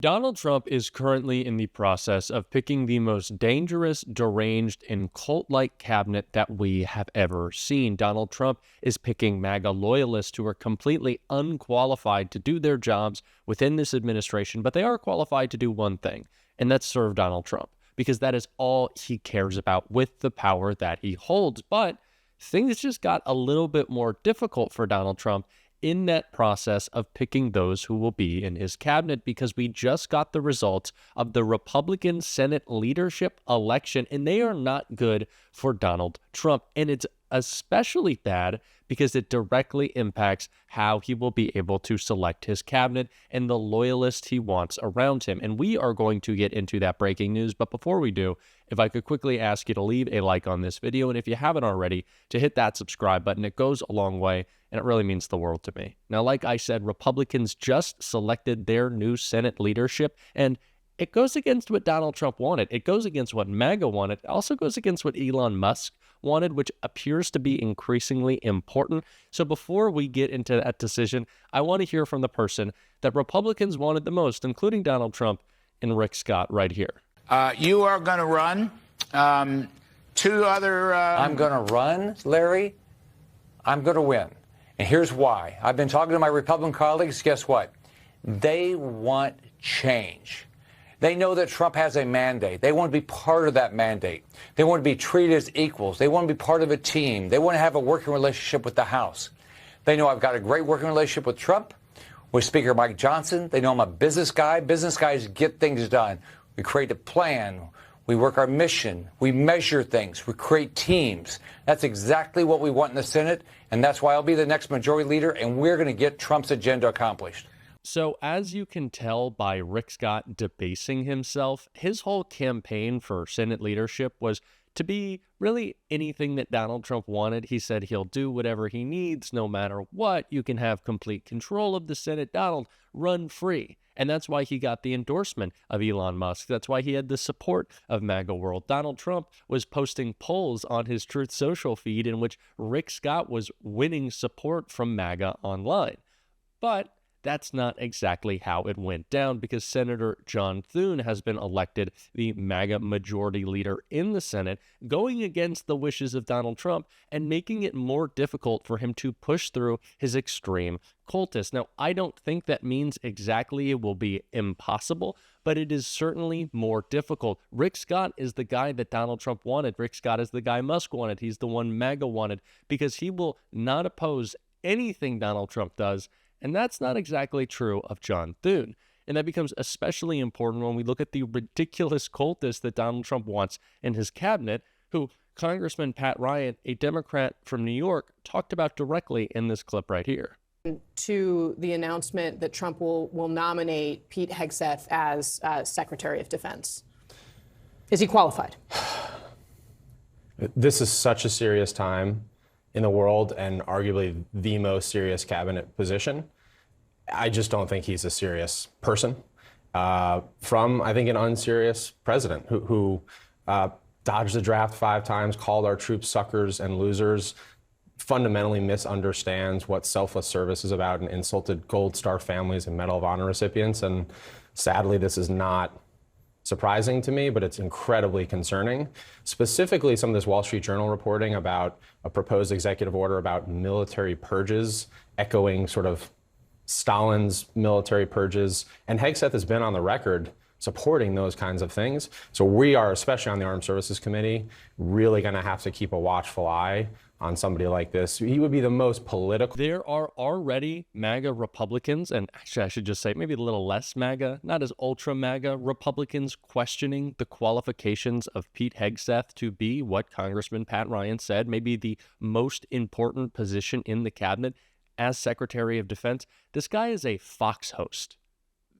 Donald Trump is currently in the process of picking the most dangerous, deranged, and cult-like cabinet that we have ever seen. Donald Trump is picking MAGA loyalists who are completely unqualified to do their jobs within this administration, but they are qualified to do one thing, and that's serve Donald Trump, because that is all he cares about with the power that he holds. But things just got a little bit more difficult for Donald Trump in that process of picking those who will be in his cabinet, because we just got the results of the Republican Senate leadership election, and they are not good for Donald Trump. And it's especially bad because it directly impacts how he will be able to select his cabinet and the loyalists he wants around him. And we are going to get into that breaking news. But before we do, if I could quickly ask you to leave a like on this video, and if you haven't already, to hit that subscribe button. It goes a long way, and it really means the world to me. Now, like I said, Republicans just selected their new Senate leadership, and it goes against what Donald Trump wanted. It goes against what MAGA wanted. It also goes against what Elon Musk wanted, which appears to be increasingly important. So before we get into that decision, I want to hear from the person that Republicans wanted the most, including Donald Trump and Rick Scott right here. You are going to run. Two other... I'm going to run, Larry. I'm going to win. And here's why. I've been talking to my Republican colleagues. Guess what? They want change. They know that Trump has a mandate. They want to be part of that mandate. They want to be treated as equals. They want to be part of a team. They want to have a working relationship with the House. They know I've got a great working relationship with Trump, with Speaker Mike Johnson. They know I'm a business guy. Business guys get things done. We create a plan. We work our mission. We measure things. We create teams. That's exactly what we want in the Senate, and that's why I'll be the next majority leader, and we're going to get Trump's agenda accomplished. So as you can tell by Rick Scott debasing himself, his whole campaign for Senate leadership was to be really anything that Donald Trump wanted. He said he'll do whatever he needs, no matter what. You can have complete control of the Senate. Donald, run free. And that's why he got the endorsement of Elon Musk. That's why he had the support of MAGA World. Donald Trump was posting polls on his Truth Social feed in which Rick Scott was winning support from MAGA online. But that's not exactly how it went down, because Senator John Thune has been elected the MAGA majority leader in the Senate, going against the wishes of Donald Trump and making it more difficult for him to push through his extreme cultists. Now, I don't think that means exactly it will be impossible, but it is certainly more difficult. Rick Scott is the guy that Donald Trump wanted. Rick Scott is the guy Musk wanted. He's the one MAGA wanted, because he will not oppose anything Donald Trump does. And that's not exactly true of John Thune. And that becomes especially important when we look at the ridiculous cultists that Donald Trump wants in his cabinet, who Congressman Pat Ryan, a Democrat from New York, talked about directly in this clip right here. To the announcement that Trump will nominate Pete Hegseth as Secretary of Defense. Is he qualified? This is such a serious time in the world, and arguably the most serious cabinet position. I just don't think he's a serious person from, I think, an unserious president who dodged the draft 5 times, called our troops suckers and losers, fundamentally misunderstands what selfless service is about, and insulted Gold Star families and Medal of Honor recipients. And sadly, this is not surprising to me, but it's incredibly concerning. Specifically, some of this Wall Street Journal reporting about a proposed executive order about military purges, echoing sort of Stalin's military purges. And Hegseth has been on the record supporting those kinds of things. So we are, especially on the Armed Services Committee, really going to have to keep a watchful eye on somebody like this. He would be the most political. There are already MAGA Republicans, and actually I should just say maybe a little less MAGA, not as ultra MAGA Republicans, questioning the qualifications of Pete Hegseth to be what Congressman Pat Ryan said, maybe the most important position in the cabinet as Secretary of Defense. This guy is a Fox host.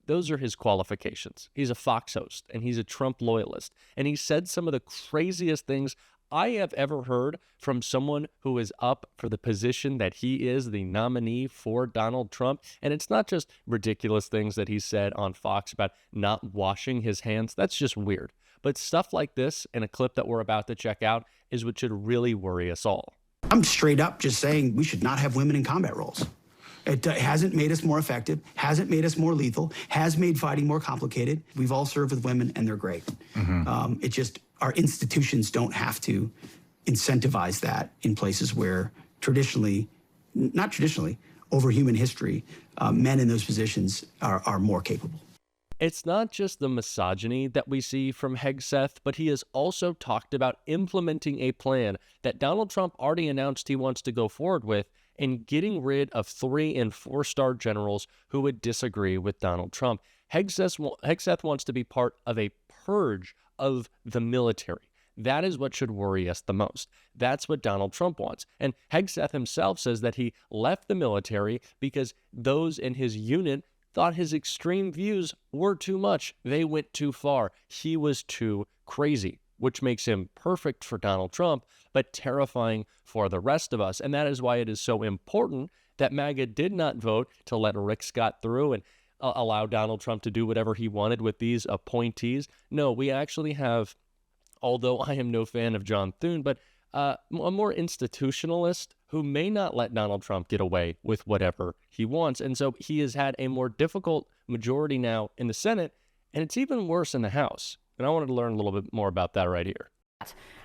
Those are his qualifications. He's a Fox host, and he's a Trump loyalist, and he said some of the craziest things I have ever heard from someone who is up for the position that he is the nominee for Donald Trump. And it's not just ridiculous things that he said on Fox about not washing his hands. That's just weird. But stuff like this in a clip that we're about to check out is what should really worry us all. I'm straight up just saying we should not have women in combat roles. It hasn't made us more effective, hasn't made us more lethal, has made fighting more complicated. We've all served with women, and they're great. It just, our institutions don't have to incentivize that in places where not traditionally, over human history, men in those positions are more capable. It's not just the misogyny that we see from Hegseth, but he has also talked about implementing a plan that Donald Trump already announced he wants to go forward with in getting rid of 3- and 4-star generals who would disagree with Donald Trump. Hegseth wants to be part of a purge of the military. That is what should worry us the most. That's what Donald Trump wants. And Hegseth himself says that he left the military because those in his unit thought his extreme views were too much. They went too far. He was too crazy, which makes him perfect for Donald Trump, but terrifying for the rest of us. And that is why it is so important that MAGA did not vote to let Rick Scott through and allow Donald Trump to do whatever he wanted with these appointees. No, we actually have, although I am no fan of John Thune, but a more institutionalist who may not let Donald Trump get away with whatever he wants. And so he has had a more difficult majority now in the Senate, and it's even worse in the House. And I wanted to learn a little bit more about that right here.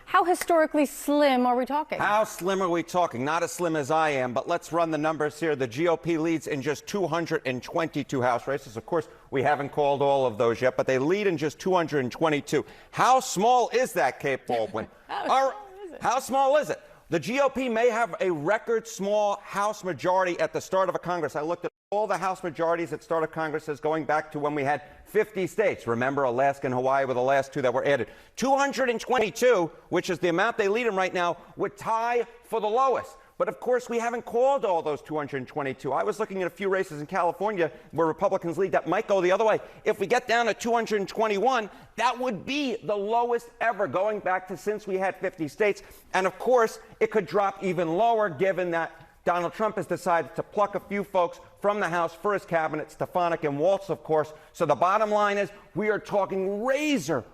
How historically slim are we talking? How slim are we talking? Not as slim as I am, but let's run the numbers here. The GOP leads in just 222 House races. Of course, we haven't called all of those yet, but they lead in just 222. How small is that, Kate Baldwin? How small is it? The GOP may have a record small House majority at the start of a Congress. I looked at all the House majorities at start of Congresses going back to when we had 50 states. Remember, Alaska and Hawaii were the last 2 that were added. 222, which is the amount they lead in right now, would tie for the lowest. But of course, we haven't called all those 222. I was looking at a few races in California where Republicans lead that might go the other way. If we get down to 221, that would be the lowest ever going back to since we had 50 states. And of course, it could drop even lower given that Donald Trump has decided to pluck a few folks from the House for his cabinet, Stefanik and Waltz, of course. So the bottom line is we are talking razor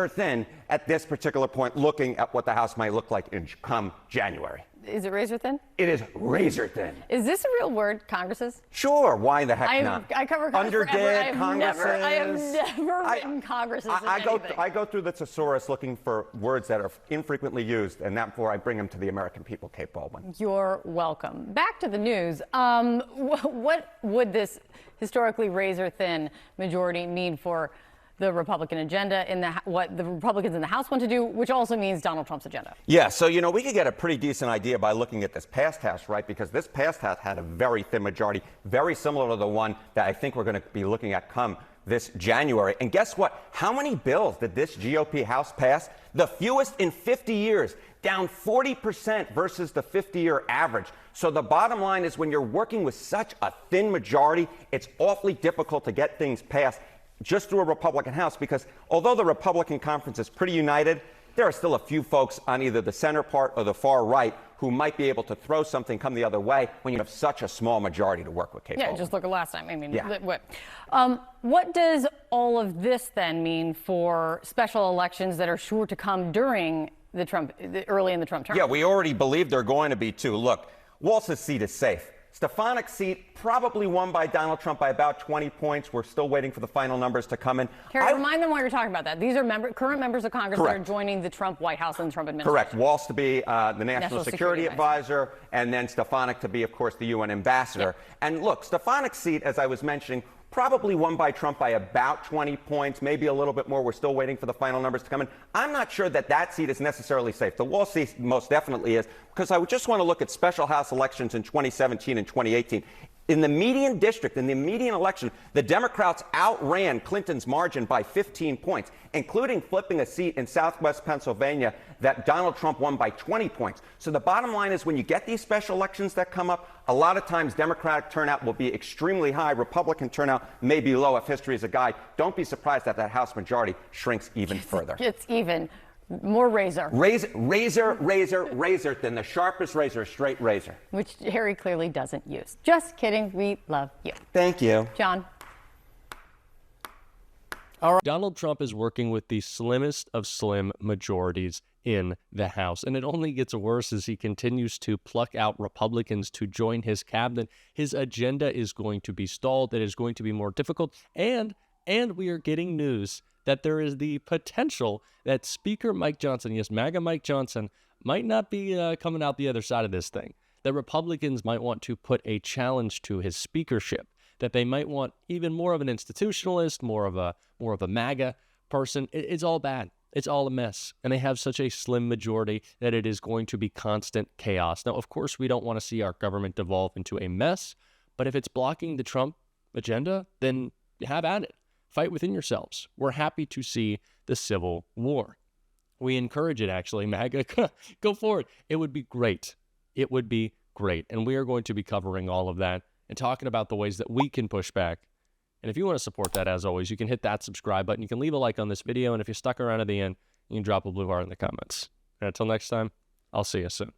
thin at this particular point, looking at what the House might look like come January. Is it razor thin? It is razor thin. Is this a real word, Congresses? Sure. Why the heck not? I cover Congress Underdead Congresses. I have never I- written Congresses. I go through the thesaurus looking for words that are infrequently used, and therefore I bring them to the American people, Kate Baldwin. You're welcome. Back to the news. What would this historically razor-thin majority mean for the Republican agenda, what the Republicans in the House want to do, which also means Donald Trump's agenda? Yeah, so, we could get a pretty decent idea by looking at this past House, right? Because this past House had a very thin majority, very similar to the one that I think we're going to be looking at come this January. And guess what? How many bills did this GOP House pass? The fewest in 50 years, down 40% versus the 50-year average. So the bottom line is when you're working with such a thin majority, it's awfully difficult to get things passed just through a Republican House, because although the Republican conference is pretty united, there are still a few folks on either the center part or the far right who might be able to throw something come the other way when you have such a small majority to work with, Kate Baldwin. Just look at last time. I mean, Yeah. What does all of this then mean for special elections that are sure to come during early in the Trump term? Yeah, we already believe they're going to be too. Look, Waltz's seat is safe. Stefanik's seat probably won by Donald Trump by about 20 points. We're still waiting for the final numbers to come in. Terry, remind them why you're talking about that. These are current members of Congress Correct. that are joining the Trump White House and the Trump administration. Correct. Waltz to be the National Security Advisor, and then Stefanik to be, of course, the UN Ambassador. Yeah. And look, Stefanik's seat, as I was mentioning, probably won by Trump by about 20 points, maybe a little bit more. We're still waiting for the final numbers to come in. I'm not sure that seat is necessarily safe. The Waltz seat most definitely is, because I would just want to look at special House elections in 2017 and 2018. In the median district, in the median election, the Democrats outran Clinton's margin by 15 points, including flipping a seat in Southwest Pennsylvania that Donald Trump won by 20 points. So the bottom line is when you get these special elections that come up, a lot of times Democratic turnout will be extremely high. Republican turnout may be low if history is a guide. Don't be surprised that House majority shrinks even further. It's even more razor. Razor thin. The sharpest razor, straight razor. Which Harry clearly doesn't use. Just kidding. We love you. Thank you. John. Donald Trump is working with the slimmest of slim majorities in the House. And it only gets worse as he continues to pluck out Republicans to join his cabinet. His agenda is going to be stalled. It is going to be more difficult. And we are getting news that there is the potential that Speaker Mike Johnson, yes, MAGA Mike Johnson, might not be coming out the other side of this thing. That Republicans might want to put a challenge to his speakership, that they might want even more of an institutionalist, more of a MAGA person. It's all bad. It's all a mess. And they have such a slim majority that it is going to be constant chaos. Now, of course, we don't want to see our government devolve into a mess, but if it's blocking the Trump agenda, then have at it. Fight within yourselves. We're happy to see the civil war. We encourage it, actually. MAGA, go for it. It would be great. It would be great. And we are going to be covering all of that and talking about the ways that we can push back. And if you want to support that, as always, you can hit that subscribe button. You can leave a like on this video. And if you stuck around at the end, you can drop a blue heart in the comments. And until next time, I'll see you soon.